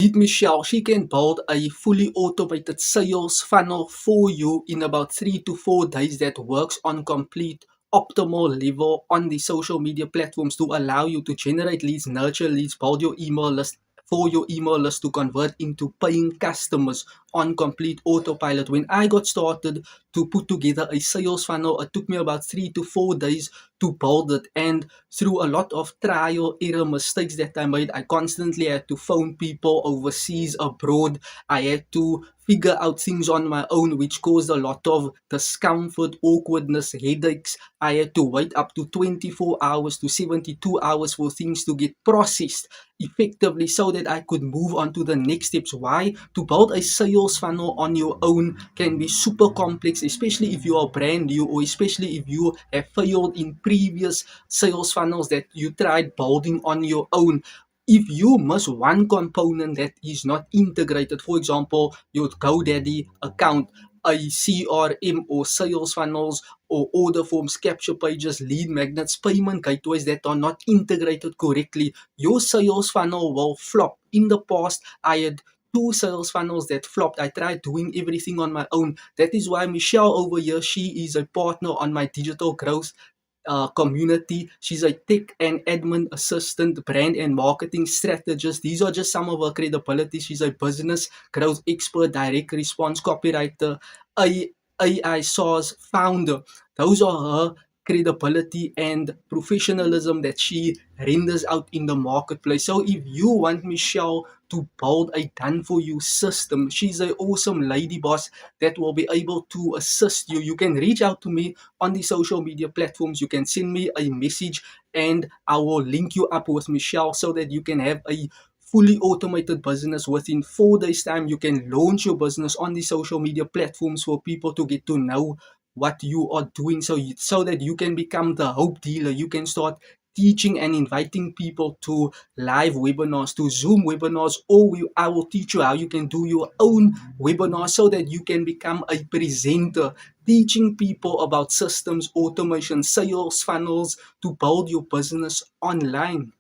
meet Michelle. She can build a fully automated sales funnel for you in about 3 to 4 days that works on complete optimal level on the social media platforms to allow you to generate leads, nurture leads, build your email list for your email list to convert into paying customers on complete autopilot. When I got started to put together a sales funnel, it took me about 3 to 4 days to build it, and through a lot of trial error mistakes that I made, I constantly had to phone people overseas, abroad. I had to figure out things on my own, which caused a lot of discomfort, awkwardness, headaches. I had to wait up to 24 hours to 72 hours for things to get processed effectively so that I could move on to the next steps. Why? To build a sales funnel on your own can be super complex, especially if you are brand new, or especially if you have failed in previous sales funnels that you tried building on your own. If you miss one component that is not integrated, for example, your GoDaddy account, a CRM or sales funnels or order forms, capture pages, lead magnets, payment gateways that are not integrated correctly, your sales funnel will flop. In the past, I had two sales funnels that flopped. I tried doing everything on my own. That is why Michelle over here, she is a partner on my digital growth community. She's a tech and admin assistant, brand and marketing strategist. These are just some of her credibilities. She's a business growth expert, direct response copywriter, a AI SaaS founder. Those are her credibility and professionalism that she renders out in the marketplace. So if you want Michelle to build a done for you system, she's an awesome lady boss that will be able to assist you. You can reach out to me on the social media platforms. You can send me a message and I will link you up with Michelle so that you can have a fully automated business within 4 days time. You can launch your business on the social media platforms for people to get to know what you are doing, so that you can become the hope dealer. You can start teaching and inviting people to live webinars, to Zoom webinars, or I will teach you how you can do your own webinar so that you can become a presenter, teaching people about systems, automation, sales funnels to build your business online.